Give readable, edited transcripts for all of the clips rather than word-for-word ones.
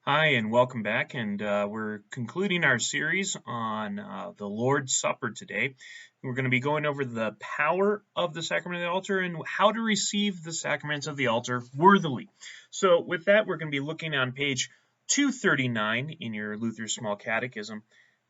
Hi, and welcome back. And we're concluding our series on the Lord's Supper today. We're going to be going over the power of the sacrament of the altar and how to receive the sacraments of the altar worthily. So, with that, we're going to be looking on page 239 in your Luther Small Catechism.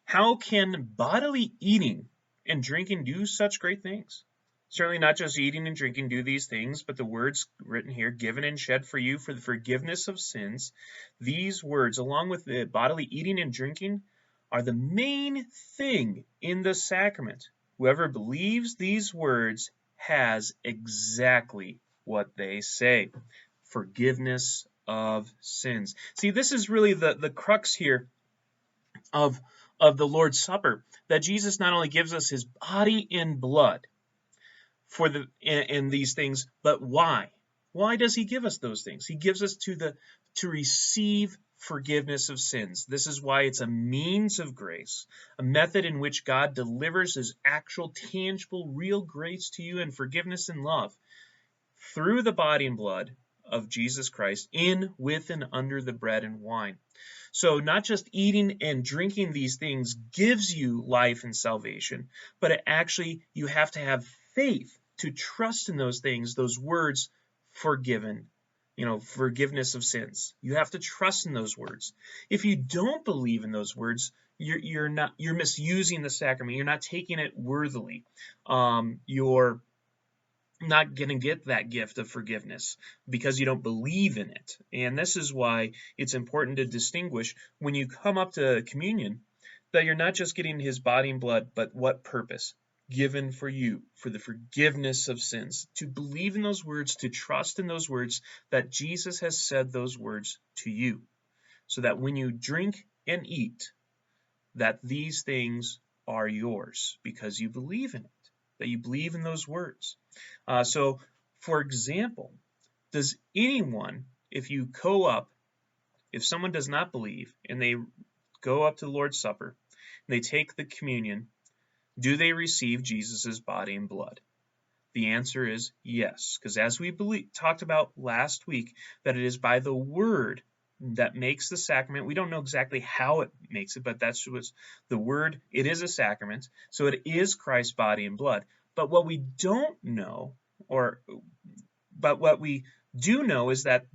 How can bodily eating and drinking do such great things? Certainly not just eating and drinking do these things, but the words written here, given and shed for you for the forgiveness of sins. These words, along with the bodily eating and drinking, are the main thing in the sacrament. Whoever believes these words has exactly what they say. Forgiveness of sins. See, this is really the crux here of, of the Lord's Supper, that Jesus not only gives us his body and blood, for in these things, but why? Why does he give us those things? He gives us to receive forgiveness of sins. This is why it's a means of grace, a method in which God delivers his actual, tangible, real grace to you and forgiveness and love through the body and blood of Jesus Christ in, with, and under the bread and wine. So not just eating and drinking these things gives you life and salvation, but it actually, you have to have faith to trust in those things, those words, forgiven, forgiveness of sins. You have to trust in those words. If you don't believe in those words, you're misusing the sacrament. You're not taking it worthily. You're not going to get that gift of forgiveness because you don't believe in it. And this is why it's important to distinguish when you come up to communion that you're not just getting his body and blood, but what purpose? Given for you, for the forgiveness of sins. To believe in those words, to trust in those words, that Jesus has said those words to you. So that when you drink and eat, that these things are yours because you believe in it, that you believe in those words. So, for example, does anyone, if someone does not believe and they go up to the Lord's Supper and they take the communion, do they receive Jesus' body and blood? The answer is yes, because as we talked about last week, that it is by the word that makes the sacrament. We don't know exactly how it makes it, but that's what's the word. It is a sacrament, so it is Christ's body and blood. But what we don't know, but what we do know is that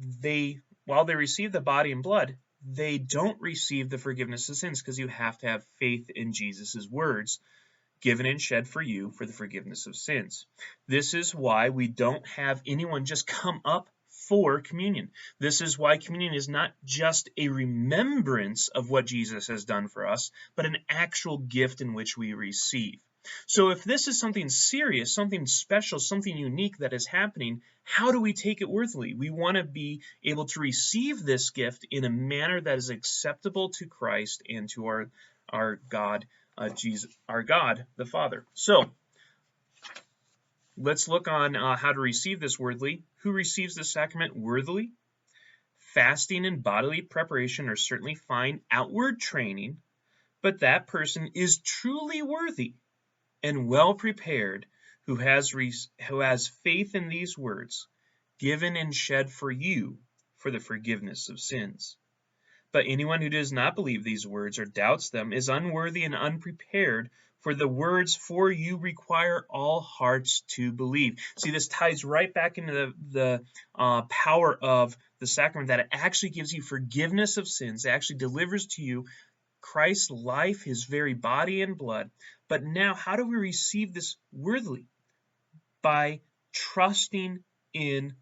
while they receive the body and blood, they don't receive the forgiveness of sins because you have to have faith in Jesus' words given and shed for you for the forgiveness of sins. This is why we don't have anyone just come up for communion. This is why communion is not just a remembrance of what Jesus has done for us, but an actual gift in which we receive. So if this is something serious, something special, something unique that is happening, how do we take it worthily? We want to be able to receive this gift in a manner that is acceptable to Christ and to our God, Jesus, our God, the Father. So let's look on how to receive this worthily. Who receives the sacrament worthily? Fasting and bodily preparation are certainly fine outward training, but that person is truly worthy and well prepared who has faith in these words, given and shed for you for the forgiveness of sins. But anyone who does not believe these words or doubts them is unworthy and unprepared, for the words for you require all hearts to believe. See, this ties right back into the power of the sacrament, that it actually gives you forgiveness of sins. It actually delivers to you Christ's life, his very body and blood. But now, how do we receive this worthily? By trusting in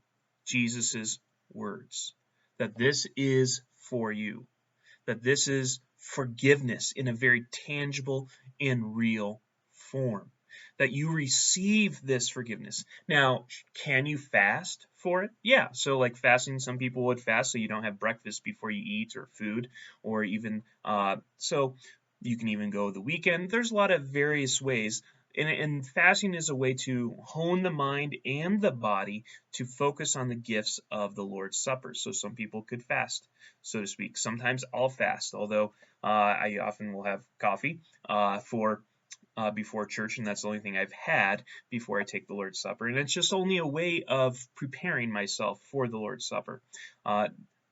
Jesus' words, that this is for you, that this is forgiveness in a very tangible and real form, that you receive this forgiveness. Now, can you fast for it? Yeah. So like fasting, some people would fast so you don't have breakfast before you eat or food, or even so you can even go the weekend. There's a lot of various ways. And fasting is a way to hone the mind and the body to focus on the gifts of the Lord's Supper. So some people could fast, so to speak. Sometimes I'll fast, although I often will have coffee before church, and that's the only thing I've had before I take the Lord's Supper. And it's just only a way of preparing myself for the Lord's Supper.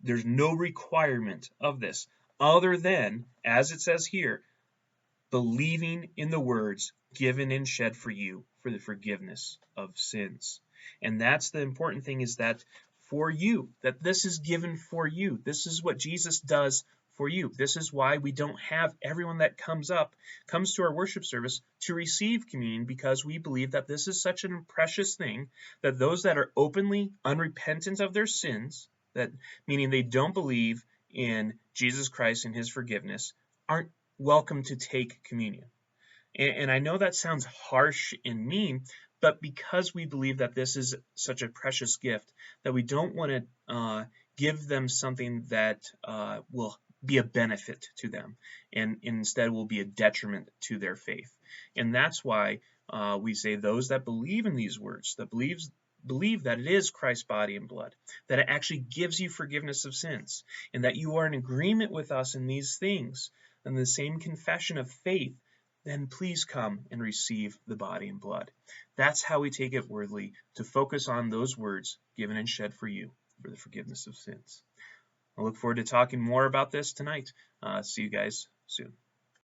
there's no requirement of this other than, as it says here, believing in the words given and shed for you for the forgiveness of sins. And that's the important thing, is that for you, that this is given for you. This is what Jesus does for you. This is why we don't have everyone that comes to our worship service to receive communion, because we believe that this is such a precious thing that those that are openly unrepentant of their sins, that meaning they don't believe in Jesus Christ and his forgiveness, aren't welcome to take communion. And I know that sounds harsh and mean, but because we believe that this is such a precious gift, that we don't want to give them something that will be a benefit to them, and instead will be a detriment to their faith. And that's why we say those that believe in these words, that believe that it is Christ's body and blood, that it actually gives you forgiveness of sins, and that you are in agreement with us in these things, and the same confession of faith, then please come and receive the body and blood. That's how we take it worthily, to focus on those words given and shed for you for the forgiveness of sins. I look forward to talking more about this tonight. See you guys soon.